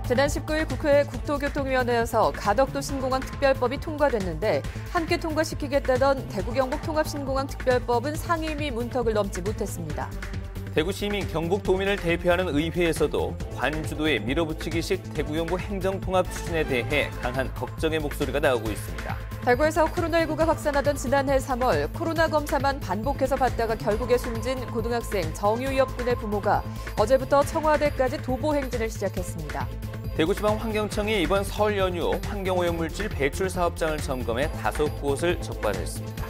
지난 19일 국회 국토교통위원회에서 가덕도 신공항 특별법이 통과됐는데 함께 통과시키겠다던 대구 경북 통합신공항 특별법은 상임위 문턱을 넘지 못했습니다. 대구 시민 경북도민을 대표하는 의회에서도 관주도의 밀어붙이기식 대구 경북 행정통합 추진에 대해 강한 걱정의 목소리가 나오고 있습니다. 대구에서 코로나19가 확산하던 지난해 3월 코로나 검사만 반복해서 받다가 결국에 숨진 고등학생 정유엽 군의 부모가 어제부터 청와대까지 도보 행진을 시작했습니다. 대구지방환경청이 이번 설 연휴 환경오염물질 배출 사업장을 점검해 5곳을 적발했습니다.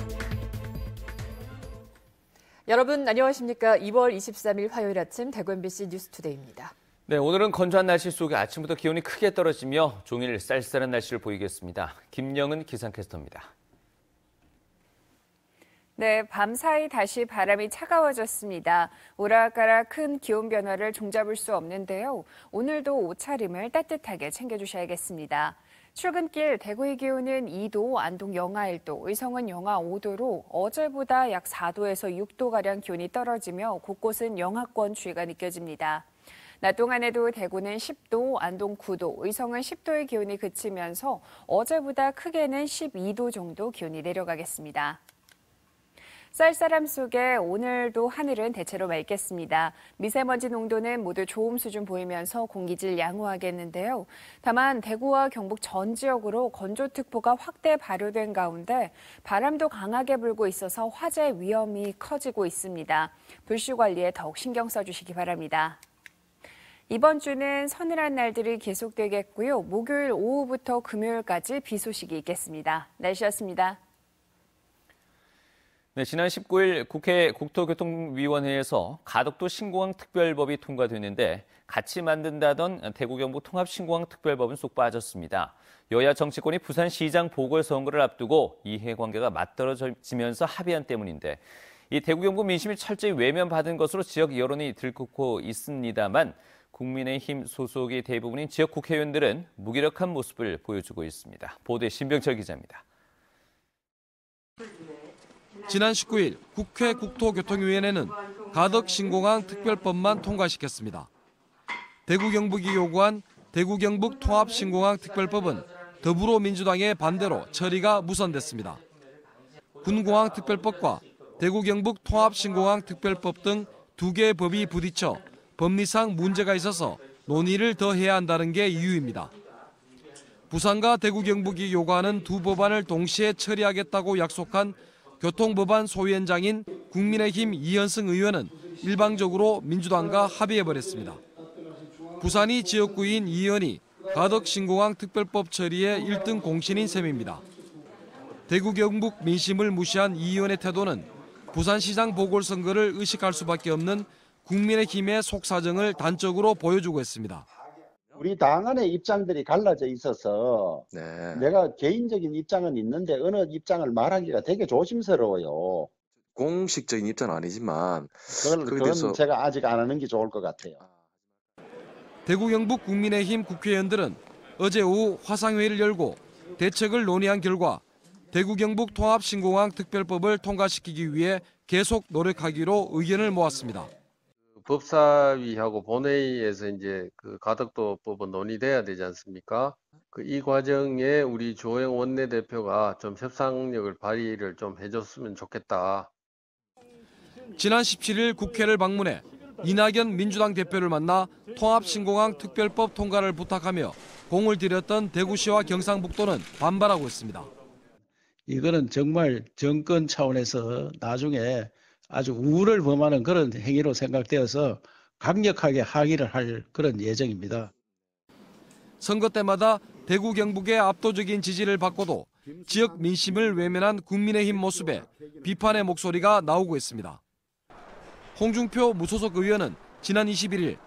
여러분 안녕하십니까? 2월 23일 화요일 아침 대구 MBC 뉴스투데이입니다. 네, 오늘은 건조한 날씨 속에 아침부터 기온이 크게 떨어지며 종일 쌀쌀한 날씨를 보이겠습니다. 김영은 기상캐스터입니다. 네, 밤사이 다시 바람이 차가워졌습니다. 오락가락 큰 기온 변화를 종잡을 수 없는데요. 오늘도 옷차림을 따뜻하게 챙겨주셔야겠습니다. 출근길 대구의 기온은 2도, 안동 영하 1도, 의성은 영하 5도로 어제보다 약 4도에서 6도가량 기온이 떨어지며 곳곳은 영하권 추위가 느껴집니다. 낮 동안에도 대구는 10도, 안동 9도, 의성은 10도의 기온이 그치면서 어제보다 크게는 12도 정도 기온이 내려가겠습니다. 쌀쌀함 속에 오늘도 하늘은 대체로 맑겠습니다. 미세먼지 농도는 모두 좋음 수준 보이면서 공기질 양호하겠는데요. 다만 대구와 경북 전 지역으로 건조특보가 확대 발효된 가운데 바람도 강하게 불고 있어서 화재 위험이 커지고 있습니다. 불씨 관리에 더욱 신경 써주시기 바랍니다. 이번 주는 서늘한 날들이 계속되겠고요. 목요일 오후부터 금요일까지 비 소식이 있겠습니다. 날씨였습니다. 네, 지난 19일 국회 국토교통위원회에서 가덕도 신공항 특별법이 통과됐는데 같이 만든다던 대구 경북 통합신공항 특별법은 쏙 빠졌습니다. 여야 정치권이 부산시장 보궐선거를 앞두고 이해관계가 맞떨어지면서 합의한 때문인데 이 대구 경북 민심이 철저히 외면받은 것으로 지역 여론이 들끓고 있습니다만 국민의힘 소속의 대부분인 지역 국회의원들은 무기력한 모습을 보여주고 있습니다. 보도에 신병철 기자입니다. 지난 19일 국회 국토교통위원회는 가덕 신공항 특별법만 통과시켰습니다. 대구 경북이 요구한 대구 경북 통합 신공항 특별법은 더불어민주당의 반대로 처리가 무산됐습니다. 군공항 특별법과 대구 경북 통합 신공항 특별법 등 두 개의 법이 부딪혀 법리상 문제가 있어서 논의를 더 해야 한다는 게 이유입니다. 부산과 대구 경북이 요구하는 두 법안을 동시에 처리하겠다고 약속한 교통법안 소위원장인 국민의힘 이현승 의원은 일방적으로 민주당과 합의해버렸습니다. 부산이 지역구인 이 의원이 가덕 신공항 특별법 처리의 1등 공신인 셈입니다. 대구 경북 민심을 무시한 이 의원의 태도는 부산시장 보궐선거를 의식할 수밖에 없는 국민의힘의 속사정을 단적으로 보여주고 있습니다. 우리 당 안의 입장들이 갈라져 있어서 내가 개인적인 입장은 있는데 어느 입장을 말하기가 되게 조심스러워요. 공식적인 입장은 아니지만 그건 제가 아직 안 하는 게 좋을 것 같아요. 대구 경북 국민의힘 국회의원들은 어제 오후 화상회의를 열고 대책을 논의한 결과 대구 경북 통합 신공항 특별법을 통과시키기 위해 계속 노력하기로 의견을 모았습니다. 법사위하고 본회의에서 이제 그 가덕도법은 논의돼야 되지 않습니까? 이 과정에 우리 주호영 원내대표가 좀 협상력을 발휘를 좀 해줬으면 좋겠다. 지난 17일 국회를 방문해 이낙연 민주당 대표를 만나 통합신공항 특별법 통과를 부탁하며 공을 들였던 대구시와 경상북도는 반발하고 있습니다. 이거는 정말 정권 차원에서 나중에 아주 우를 범하는 그런 행위로 생각되어서 강력하게 항의를 할 그런 예정입니다. 선거 때마다 대구 경북의 압도적인 지지를 받고도 지역 민심을 외면한 국민의힘 모습에 비판의 목소리가 나오고 있습니다. 홍준표 무소속 의원은 지난 21일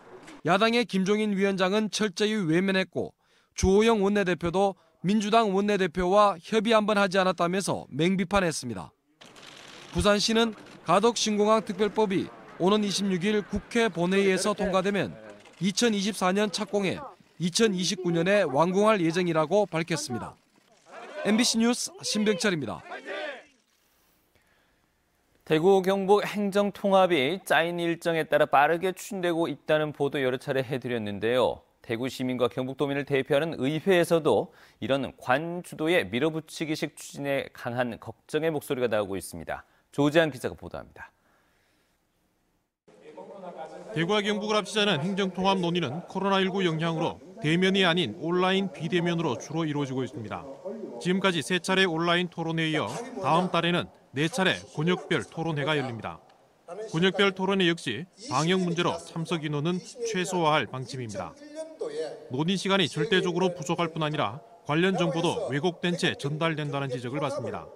야당의 김종인 위원장은 철저히 외면했고 주호영 원내대표도 민주당 원내대표와 협의 한번 하지 않았다면서 맹비판했습니다. 부산시는 가덕 신공항 특별법이 오는 26일 국회 본회의에서 통과되면 2024년 착공해 2029년에 완공할 예정이라고 밝혔습니다. MBC 뉴스 신병철입니다. 대구 경북 행정통합이 짜인 일정에 따라 빠르게 추진되고 있다는 보도 여러 차례 해드렸는데요. 대구 시민과 경북도민을 대표하는 의회에서도 이런 관 주도의 밀어붙이기식 추진에 강한 걱정의 목소리가 나오고 있습니다. 조지한 기자가 보도합니다. 대구와 경북을 합치자는 행정통합 논의는 코로나19 영향으로 대면이 아닌 온라인 비대면으로 주로 이루어지고 있습니다. 지금까지 3차례 온라인 토론회에 이어 다음 달에는 4차례 권역별 토론회가 열립니다. 권역별 토론회 역시 방역 문제로 참석 인원은 최소화할 방침입니다. 논의 시간이 절대적으로 부족할 뿐 아니라 관련 정보도 왜곡된 채 전달된다는 지적을 받습니다.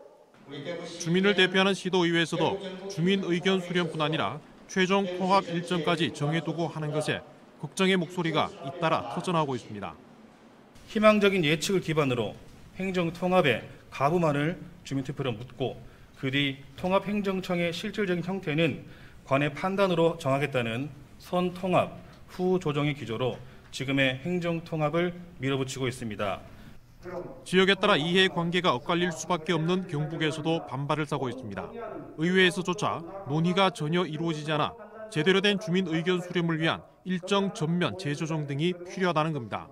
주민을 대표하는 시도의회에서도 주민 의견 수렴뿐 아니라 최종 통합 일정까지 정해두고 하는 것에 걱정의 목소리가 잇따라 터져나오고 있습니다. 희망적인 예측을 기반으로 행정통합의 가부만을 주민투표로 묻고 그 뒤 통합행정청의 실질적인 형태는 관의 판단으로 정하겠다는 선통합 후 조정의 기조로 지금의 행정통합을 밀어붙이고 있습니다. 지역에 따라 이해 관계가 엇갈릴 수밖에 없는 경북에서도 반발을 사고 있습니다. 의회에서조차 논의가 전혀 이루어지지 않아 제대로 된 주민 의견 수렴을 위한 일정 전면 재조정 등이 필요하다는 겁니다.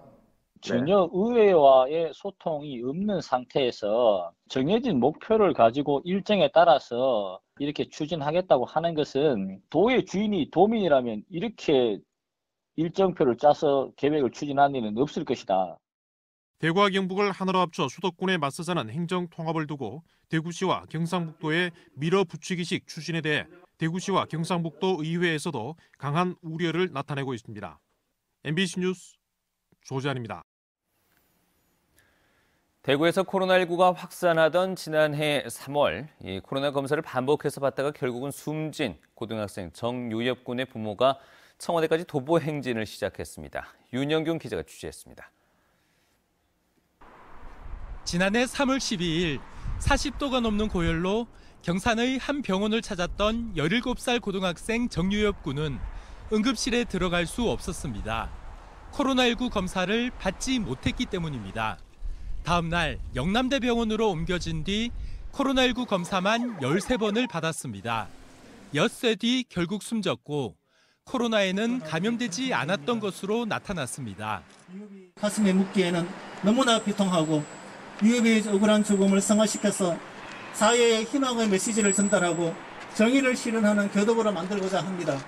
전혀 의회와의 소통이 없는 상태에서 정해진 목표를 가지고 일정에 따라서 이렇게 추진하겠다고 하는 것은 도의 주인이 도민이라면 이렇게 일정표를 짜서 계획을 추진할 일은 없을 것이다. 대구와 경북을 하나로 합쳐 수도권에 맞서자는 행정통합을 두고 대구시와 경상북도의 밀어붙이기식 추진에 대해 대구시와 경상북도 의회에서도 강한 우려를 나타내고 있습니다. MBC 뉴스 조지한입니다. 대구에서 코로나19가 확산하던 지난해 3월 코로나 검사를 반복해서 받다가 결국은 숨진 고등학생 정유엽 군의 부모가 청와대까지 도보 행진을 시작했습니다. 윤영균 기자가 취재했습니다. 지난해 3월 12일 40도가 넘는 고열로 경산의 한 병원을 찾았던 17살 고등학생 정유엽 군은 응급실에 들어갈 수 없었습니다. 코로나19 검사를 받지 못했기 때문입니다. 다음 날 영남대병원으로 옮겨진 뒤 코로나19 검사만 13번을 받았습니다. 엿새 뒤 결국 숨졌고 코로나에는 감염되지 않았던 것으로 나타났습니다. 가슴에 묻기에는 너무나 비통하고 유엽의 억울한 죽음을 성화시켜서 사회에 희망의 메시지를 전달하고 정의를 실현하는 교도보로 만들고자 합니다.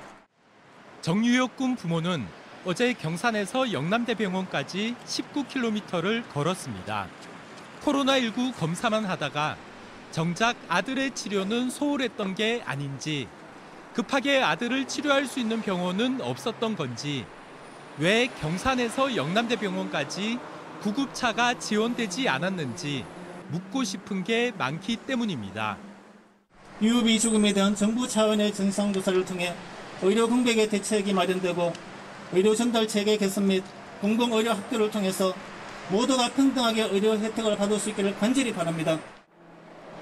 정유엽 군 부모는 어제 경산에서 영남대병원까지 19km를 걸었습니다. 코로나19 검사만 하다가 정작 아들의 치료는 소홀했던 게 아닌지, 급하게 아들을 치료할 수 있는 병원은 없었던 건지, 왜 경산에서 영남대병원까지 구급차가 지원되지 않았는지 묻고 싶은 게 많기 때문입니다. 유급이 죽음에 대한 정부 차원의 진상조사를 통해 의료 공백의 대책이 마련되고 의료 전달 체계 개선 및 공공의료 학교를 통해서 모두가 평등하게 의료 혜택을 받을 수 있기를 간절히 바랍니다.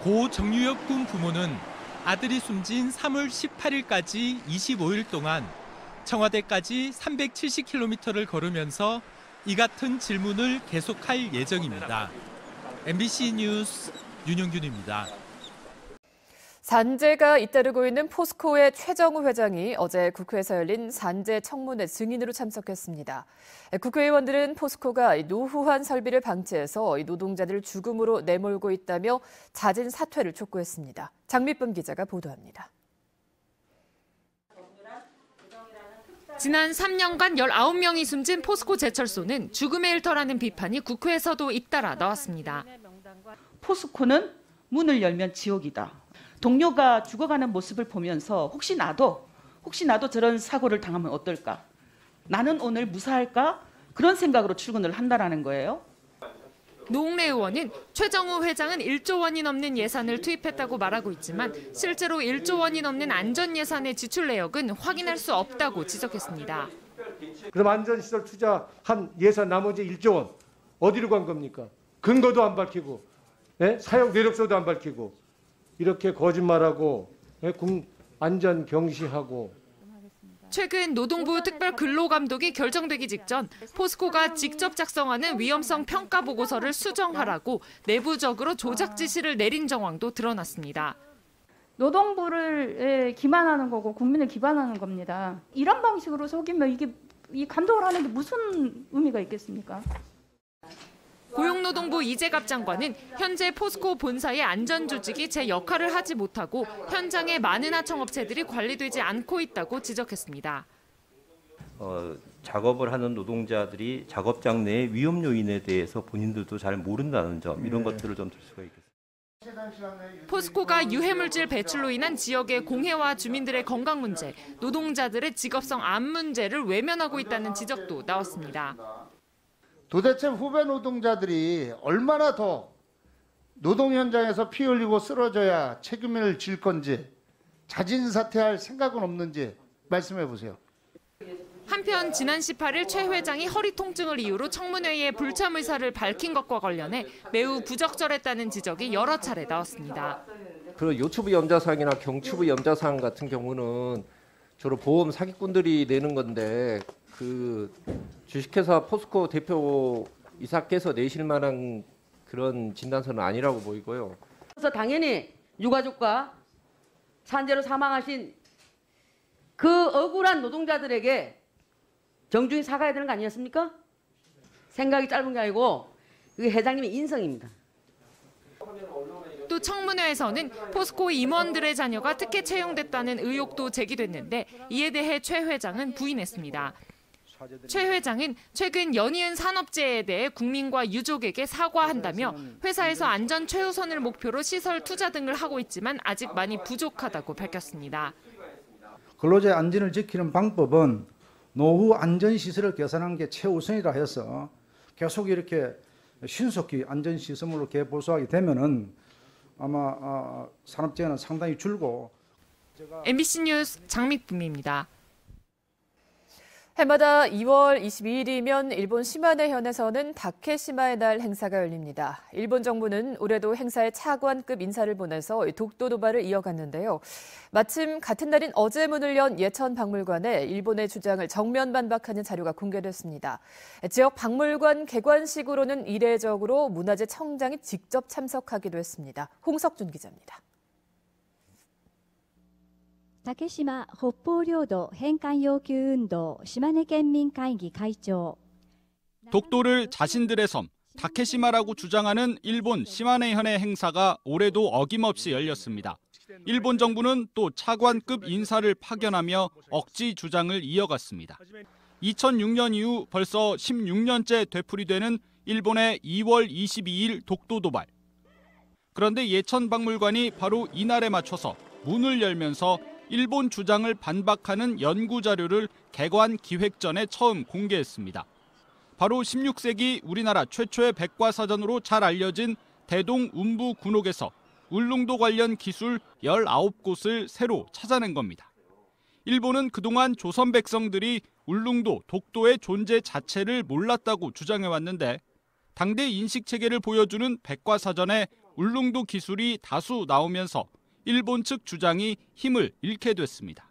고 정유엽 군 부모는 아들이 숨진 3월 18일까지 25일 동안 청와대까지 370km를 걸으면서 이 같은 질문을 계속할 예정입니다. MBC 뉴스 윤영균입니다. 산재가 잇따르고 있는 포스코의 최정우 회장이 어제 국회에서 열린 산재 청문회 증인으로 참석했습니다. 국회의원들은 포스코가 노후한 설비를 방치해서 노동자들을 죽음으로 내몰고 있다며 자진 사퇴를 촉구했습니다. 장미쁨 기자가 보도합니다. 지난 3년간 19명이 숨진 포스코 제철소는 죽음의 일터라는 비판이 국회에서도 잇따라 나왔습니다. 포스코는 문을 열면 지옥이다. 동료가 죽어가는 모습을 보면서 혹시 나도 저런 사고를 당하면 어떨까? 나는 오늘 무사할까? 그런 생각으로 출근을 한다라는 거예요. 노웅래 의원은 최정우 회장은 1조 원이 넘는 예산을 투입했다고 말하고 있지만 실제로 1조 원이 넘는 안전 예산의 지출 내역은 확인할 수 없다고 지적했습니다. 그럼 안전시설 투자한 예산 나머지 1조 원 어디로 간 겁니까? 근거도 안 밝히고 사용 내역서도 안 밝히고 이렇게 거짓말하고 안전 경시하고. 최근 노동부 특별근로감독이 결정되기 직전 포스코가 직접 작성하는 위험성 평가 보고서를 수정하라고 내부적으로 조작 지시를 내린 정황도 드러났습니다. 노동부를 기만하는 거고 국민을 기만하는 겁니다. 이런 방식으로 속이면 이게 이 감독을 하는 게 무슨 의미가 있겠습니까? 고용노동부 이재갑 장관은 현재 포스코 본사의 안전조직이 제 역할을 하지 못하고 현장에 많은 하청업체들이 관리되지 않고 있다고 지적했습니다. 작업을 하는 노동자들이 작업장 내 위험 요인에 대해서 본인들도 잘 모른다는 점, 이런 것들을 좀 들 수가 있겠습니다. 포스코가 유해물질 배출로 인한 지역의 공해와 주민들의 건강 문제, 노동자들의 직업성 암 문제를 외면하고 있다는 지적도 나왔습니다. 도대체 후배 노동자들이 얼마나 더 노동 현장에서 피 흘리고 쓰러져야 책임을 질 건지, 자진 사퇴할 생각은 없는지 말씀해 보세요. 한편 지난 18일 최 회장이 허리 통증을 이유로 청문회에 불참 의사를 밝힌 것과 관련해 매우 부적절했다는 지적이 여러 차례 나왔습니다. 그 요추부 염자상이나 경추부 염자상 같은 경우는 주로 보험 사기꾼들이 내는 건데, 그 주식회사 포스코 대표 이사께서 내실 만한 그런 진단서는 아니라고 보이고요. 그래서 당연히 유가족과 산재로 사망하신 그 억울한 노동자들에게 정중히 사과해야 되는 거 아니었습니까? 생각이 짧은 게 아니고 그게 회장님의 인성입니다. 또 청문회에서는 포스코 임원들의 자녀가 특혜 채용됐다는 의혹도 제기됐는데 이에 대해 최 회장은 부인했습니다. 최 회장은 최근 연이은 산업재해에 대해 국민과 유족에게 사과한다며 회사에서 안전 최우선을 목표로 시설 투자 등을 하고 있지만 아직 많이 부족하다고 밝혔습니다. 근로자의 안전을 지키는 방법은 노후 안전시설을 개선하는 게 최우선이라 해서 계속 이렇게 신속히 안전시설물로 개보수하게 되면은 아마 산업재해는 상당히 줄고. MBC 뉴스 장미쁨입니다. 해마다 2월 22일이면 일본 시마네현에서는 다케시마의 날 행사가 열립니다. 일본 정부는 올해도 행사에 차관급 인사를 보내서 독도 도발을 이어갔는데요. 마침 같은 날인 어제 문을 연 예천박물관에 일본의 주장을 정면 반박하는 자료가 공개됐습니다. 지역 박물관 개관식으로는 이례적으로 문화재 청장이 직접 참석하기도 했습니다. 홍석준 기자입니다. 竹島北方領土返還要求運動島根県民会議会長 독도를 자신들의 섬 다케시마라고 주장하는 일본 시마네현의 행사가 올해도 어김없이 열렸습니다. 일본 정부는 또 차관급 인사를 파견하며 억지 주장을 이어갔습니다. 2006년 이후 벌써 16년째 되풀이되는 일본의 2월 22일 독도 도발. 그런데 예천박물관이 바로 이날에 맞춰서 문을 열면서 일본 주장을 반박하는 연구 자료를 개관 기획 전에 처음 공개했습니다. 바로 16세기 우리나라 최초의 백과사전으로 잘 알려진 대동 운부 군옥에서 울릉도 관련 기술 19곳을 새로 찾아낸 겁니다. 일본은 그동안 조선 백성들이 울릉도, 독도의 존재 자체를 몰랐다고 주장해왔는데 당대 인식체계를 보여주는 백과사전에 울릉도 기술이 다수 나오면서 일본 측 주장이 힘을 잃게 됐습니다.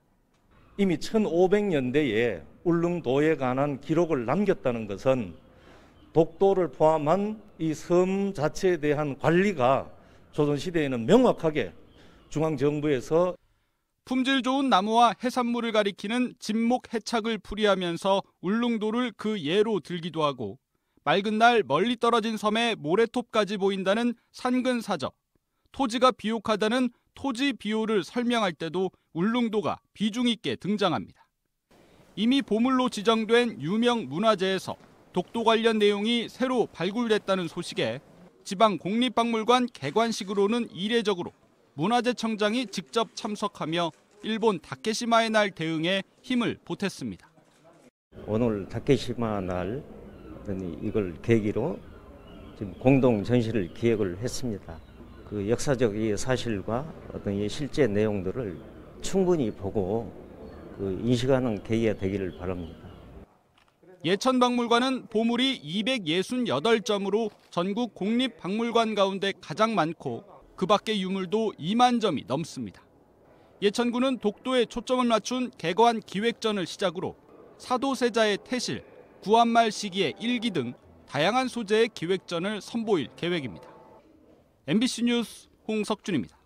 이미 1500년대에 울릉도에 관한 기록을 남겼다는 것은 독도를 포함한 이 섬 자체에 대한 관리가 조선시대에는 명확하게 중앙정부에서 품질 좋은 나무와 해산물을 가리키는 진목 해착을 풀이하면서 울릉도를 그 예로 들기도 하고 맑은 날 멀리 떨어진 섬에 모래톱까지 보인다는 산근사적, 토지가 비옥하다는 토지 비호를 설명할 때도 울릉도가 비중 있게 등장합니다. 이미 보물로 지정된 유명 문화재에서 독도 관련 내용이 새로 발굴됐다는 소식에 지방 국립박물관 개관식으로는 이례적으로 문화재청장이 직접 참석하며 일본 다케시마의 날 대응에 힘을 보탰습니다. 오늘 다케시마 날 이걸 계기로 지금 공동 전시를 기획을 했습니다. 그 역사적 사실과 어떤 실제 내용들을 충분히 보고 인식하는 계기가 되기를 바랍니다. 예천박물관은 보물이 268점으로 전국 공립박물관 가운데 가장 많고 그 밖의 유물도 2만 점이 넘습니다. 예천구는 독도에 초점을 맞춘 개관 기획전을 시작으로 사도세자의 태실, 구한말 시기의 일기 등 다양한 소재의 기획전을 선보일 계획입니다. MBC 뉴스 홍석준입니다.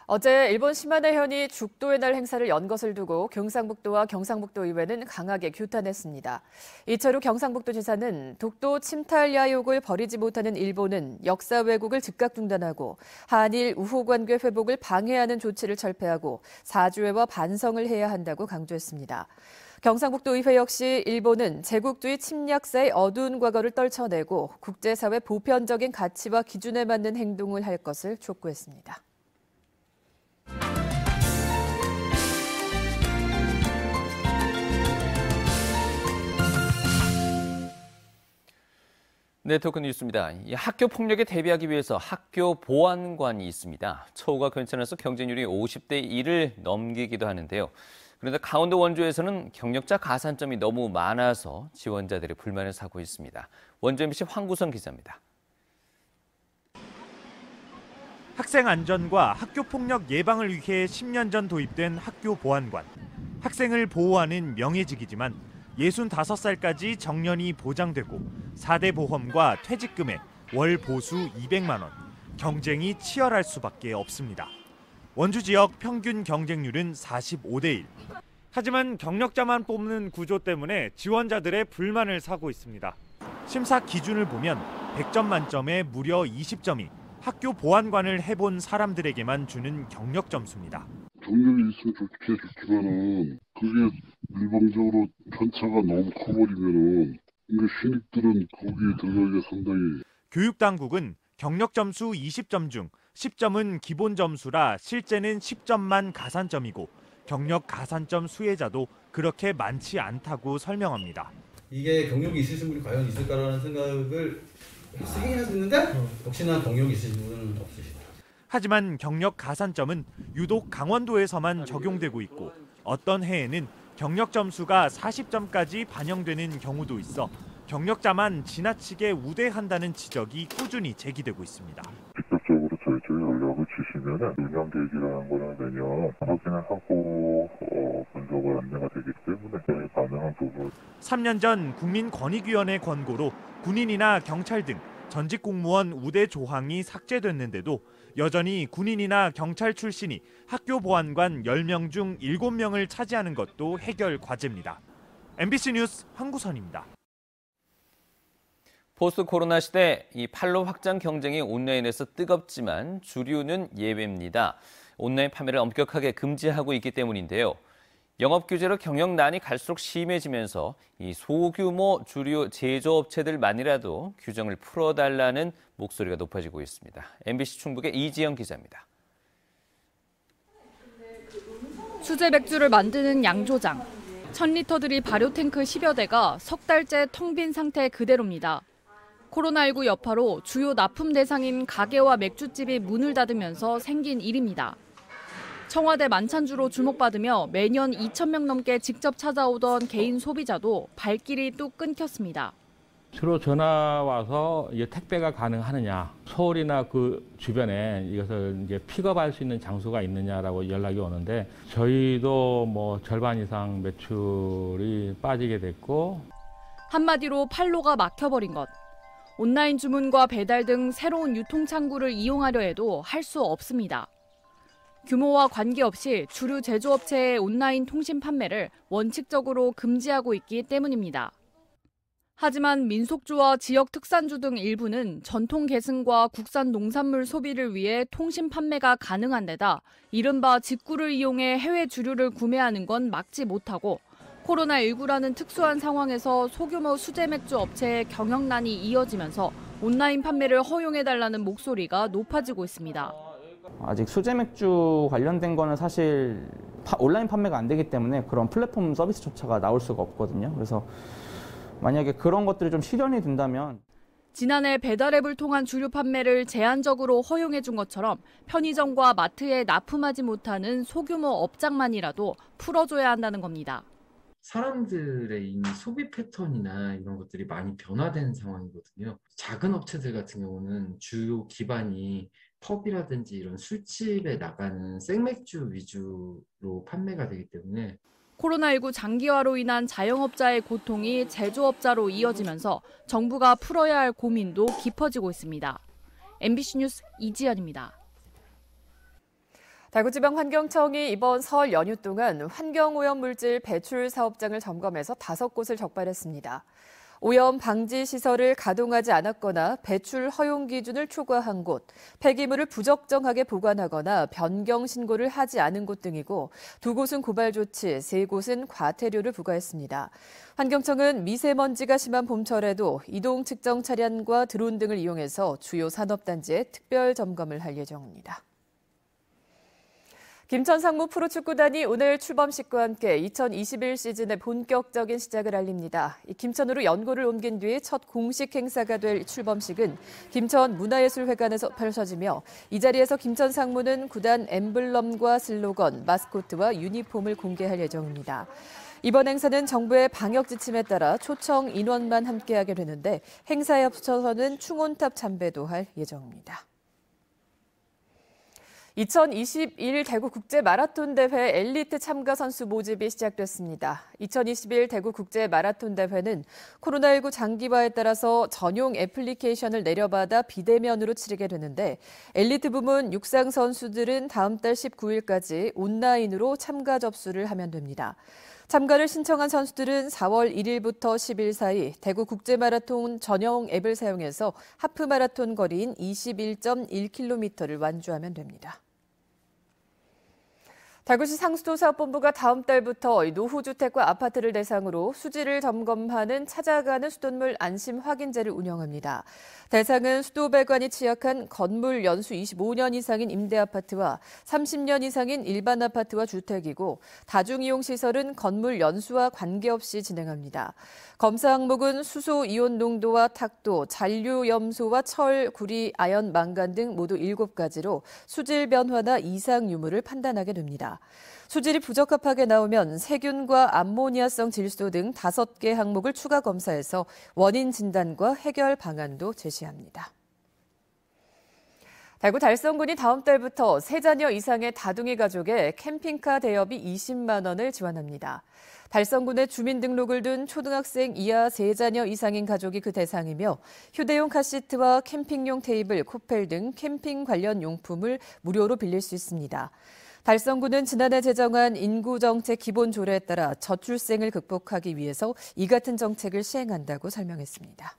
어제 일본 시마네현이 죽도의 날 행사를 연 것을 두고 경상북도와 경상북도 의회는 강하게 규탄했습니다. 이철우 경상북도지사는 독도 침탈 야욕을 버리지 못하는 일본은 역사 왜곡을 즉각 중단하고 한일 우호 관계 회복을 방해하는 조치를 철폐하고 사죄와 반성을 해야 한다고 강조했습니다. 경상북도 의회 역시 일본은 제국주의 침략사의 어두운 과거를 떨쳐내고 국제사회 보편적인 가치와 기준에 맞는 행동을 할 것을 촉구했습니다. 네, 토크 뉴스입니다. 학교 폭력에 대비하기 위해서 학교 보안관이 있습니다. 처우가 괜찮아서 경쟁률이 50대 1을 넘기기도 하는데요. 그런데 강원도 원주에서는 경력자 가산점이 너무 많아서 지원자들이 불만을 사고 있습니다. 원주 MBC 황구선 기자입니다. 학생 안전과 학교 폭력 예방을 위해 10년 전 도입된 학교 보안관. 학생을 보호하는 명예직이지만 65살까지 정년이 보장되고 4대 보험과 퇴직금에 월 보수 200만 원. 경쟁이 치열할 수밖에 없습니다. 원주 지역 평균 경쟁률은 45대 1. 하지만 경력자만 뽑는 구조 때문에 지원자들의 불만을 사고 있습니다. 심사 기준을 보면 100점 만점에 무려 20점이 학교 보안관을 해본 사람들에게만 주는 경력 점수입니다. 경력이 있으면 좋지만은 그게 일방적으로 편차가 너무 커버리면은 신입들은 거기에 들어가기가 상당히. 교육당국은 경력 점수 20점 중 10점은 기본 점수라 실제는 10점만 가산점이고 경력 가산점 수혜자도 그렇게 많지 않다고 설명합니다. 이게 경력이 있으신 분이 과연 있을까라는 생각을 하긴 했는데 역시나 경력이 있으신 분은 없으시다. 하지만 경력 가산점은 유독 강원도에서만 적용되고 있고 어떤 해에는 경력 점수가 40점까지 반영되는 경우도 있어 경력자만 지나치게 우대한다는 지적이 꾸준히 제기되고 있습니다. 직접적으로 저희 쪽에 연락을 주시면 운영 계획이라는 거는 매년 확인을 하고 분석을 안내가 되기 때문에 가능한 부분. 3년 전 국민권익위원회 권고로 군인이나 경찰 등 전직 공무원 우대 조항이 삭제됐는데도 여전히 군인이나 경찰 출신이 학교 보안관 10명 중 7명을 차지하는 것도 해결 과제입니다. MBC 뉴스 황구선입니다. 포스트 코로나 시대 이 판로 확장 경쟁이 온라인에서 뜨겁지만 주류는 예외입니다. 온라인 판매를 엄격하게 금지하고 있기 때문인데요. 영업 규제로 경영난이 갈수록 심해지면서 이 소규모 주류 제조업체들만이라도 규정을 풀어달라는 목소리가 높아지고 있습니다. MBC 충북의 이지영 기자입니다. 수제 맥주를 만드는 양조장. 1000리터들이 발효 탱크 10여 대가 석 달째 텅 빈 상태 그대로입니다. 코로나19 여파로 주요 납품 대상인 가게와 맥주집이 문을 닫으면서 생긴 일입니다. 청와대 만찬주로 주목받으며 매년 2,000명 넘게 직접 찾아오던 개인 소비자도 발길이 뚝 끊겼습니다. 주로 전화 와서 이제 택배가 가능하느냐, 서울이나 그 주변에 이것을 이제 픽업할 수 있는 장소가 있느냐라고 연락이 오는데 저희도 뭐 절반 이상 매출이 빠지게 됐고. 한마디로 판로가 막혀버린 것. 온라인 주문과 배달 등 새로운 유통창구를 이용하려 해도 할 수 없습니다. 규모와 관계없이 주류 제조업체의 온라인 통신 판매를 원칙적으로 금지하고 있기 때문입니다. 하지만 민속주와 지역 특산주 등 일부는 전통 계승과 국산 농산물 소비를 위해 통신 판매가 가능한 데다 이른바 직구를 이용해 해외 주류를 구매하는 건 막지 못하고 코로나19라는 특수한 상황에서 소규모 수제 맥주 업체의 경영난이 이어지면서 온라인 판매를 허용해달라는 목소리가 높아지고 있습니다. 아직 수제 맥주 관련된 거는 사실 온라인 판매가 안 되기 때문에 그런 플랫폼 서비스조차가 나올 수가 없거든요. 그래서 만약에 그런 것들이 좀 실현이 된다면. 지난해 배달앱을 통한 주류 판매를 제한적으로 허용해 준 것처럼 편의점과 마트에 납품하지 못하는 소규모 업장만이라도 풀어줘야 한다는 겁니다. 사람들의 이미 소비 패턴이나 이런 것들이 많이 변화된 상황이거든요. 작은 업체들 같은 경우는 주요 기반이 펍이라든지 이런 술집에 나가는 생맥주 위주로 판매가 되기 때문에 코로나19 장기화로 인한 자영업자의 고통이 제조업자로 이어지면서 정부가 풀어야 할 고민도 깊어지고 있습니다. MBC 뉴스 이지연입니다. 대구지방환경청이 이번 설 연휴 동안 환경오염물질 배출 사업장을 점검해서 5곳을 적발했습니다. 오염 방지 시설을 가동하지 않았거나 배출 허용 기준을 초과한 곳, 폐기물을 부적정하게 보관하거나 변경 신고를 하지 않은 곳 등이고 2곳은 고발 조치, 3곳은 과태료를 부과했습니다. 환경청은 미세먼지가 심한 봄철에도 이동 측정 차량과 드론 등을 이용해서 주요 산업단지에 특별 점검을 할 예정입니다. 김천 상무 프로축구단이 오늘 출범식과 함께 2021 시즌의 본격적인 시작을 알립니다. 김천으로 연고를 옮긴 뒤 첫 공식 행사가 될 출범식은 김천 문화예술회관에서 펼쳐지며 이 자리에서 김천 상무는 구단 엠블럼과 슬로건, 마스코트와 유니폼을 공개할 예정입니다. 이번 행사는 정부의 방역 지침에 따라 초청 인원만 함께하게 되는데 행사에 앞서서는 충원탑 참배도 할 예정입니다. 2021 대구 국제 마라톤 대회 엘리트 참가 선수 모집이 시작됐습니다. 2021 대구 국제 마라톤 대회는 코로나19 장기화에 따라서 전용 애플리케이션을 내려받아 비대면으로 치르게 되는데 엘리트 부문 육상 선수들은 다음 달 19일까지 온라인으로 참가 접수를 하면 됩니다. 참가를 신청한 선수들은 4월 1일부터 10일 사이 대구 국제마라톤 전용 앱을 사용해서 하프 마라톤 거리인 21.1km를 완주하면 됩니다. 대구시 상수도사업본부가 다음 달부터 노후주택과 아파트를 대상으로 수질을 점검하는 찾아가는 수돗물 안심 확인제를 운영합니다. 대상은 수도배관이 취약한 건물 연수 25년 이상인 임대아파트와 30년 이상인 일반 아파트와 주택이고 다중이용시설은 건물 연수와 관계없이 진행합니다. 검사 항목은 수소 이온 농도와 탁도, 잔류염소와 철, 구리, 아연, 망간 등 모두 7가지로 수질 변화나 이상 유무를 판단하게 됩니다. 수질이 부적합하게 나오면 세균과 암모니아성 질소 등 5개 항목을 추가 검사해서 원인 진단과 해결 방안도 제시합니다. 대구 달성군이 다음 달부터 3자녀 이상의 다둥이 가족에 캠핑카 대여비 20만 원을 지원합니다. 달성군에 주민등록을 둔 초등학생 이하 3자녀 이상인 가족이 그 대상이며 휴대용 카시트와 캠핑용 테이블, 코펠 등 캠핑 관련 용품을 무료로 빌릴 수 있습니다. 달성군은 지난해 제정한 인구정책 기본조례에 따라 저출생을 극복하기 위해서 이 같은 정책을 시행한다고 설명했습니다.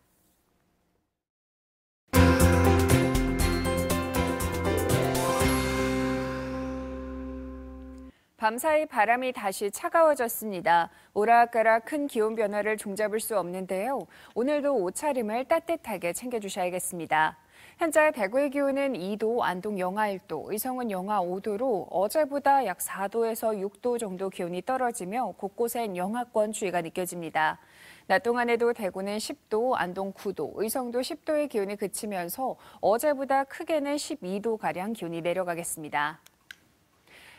밤사이 바람이 다시 차가워졌습니다. 오락가락 큰 기온 변화를 종잡을 수 없는데요. 오늘도 옷차림을 따뜻하게 챙겨주셔야겠습니다. 현재 대구의 기온은 2도, 안동 영하 1도, 의성은 영하 5도로 어제보다 약 4도에서 6도 정도 기온이 떨어지며 곳곳엔 영하권 추위가 느껴집니다. 낮 동안에도 대구는 10도, 안동 9도, 의성도 10도의 기온이 그치면서 어제보다 크게는 12도가량 기온이 내려가겠습니다.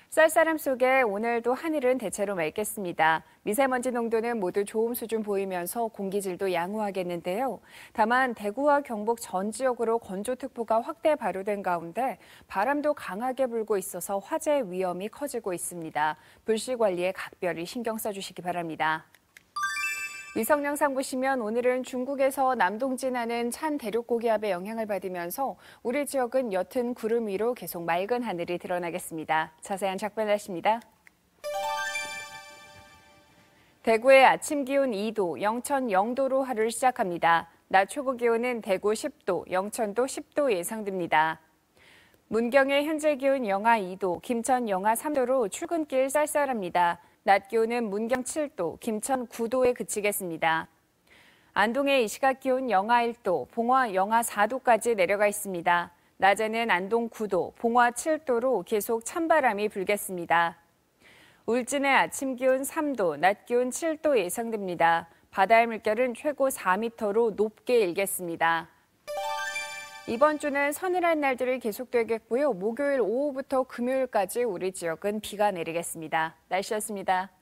쌀쌀함 속에 오늘도 하늘은 대체로 맑겠습니다. 미세먼지 농도는 모두 좋음 수준 보이면서 공기질도 양호하겠는데요. 다만 대구와 경북 전 지역으로 건조특보가 확대 발효된 가운데 바람도 강하게 불고 있어서 화재 위험이 커지고 있습니다. 불씨 관리에 각별히 신경 써주시기 바랍니다. 위성 영상 보시면 오늘은 중국에서 남동진하는 찬 대륙고기압의 영향을 받으면서 우리 지역은 옅은 구름 위로 계속 맑은 하늘이 드러나겠습니다. 자세한 작별 날씨입니다. 대구의 아침 기온 2도, 영천 0도로 하루를 시작합니다. 낮 최고 기온은 대구 10도, 영천도 10도 예상됩니다. 문경의 현재 기온 영하 2도, 김천 영하 3도로 출근길 쌀쌀합니다. 낮 기온은 문경 7도, 김천 9도에 그치겠습니다. 안동의 이 시각 기온 영하 1도, 봉화 영하 4도까지 내려가 있습니다. 낮에는 안동 9도, 봉화 7도로 계속 찬바람이 불겠습니다. 울진의 아침 기온 3도, 낮 기온 7도 예상됩니다. 바다의 물결은 최고 4m로 높게 일겠습니다. 이번 주는 서늘한 날들이 계속되겠고요. 목요일 오후부터 금요일까지 우리 지역은 비가 내리겠습니다. 날씨였습니다.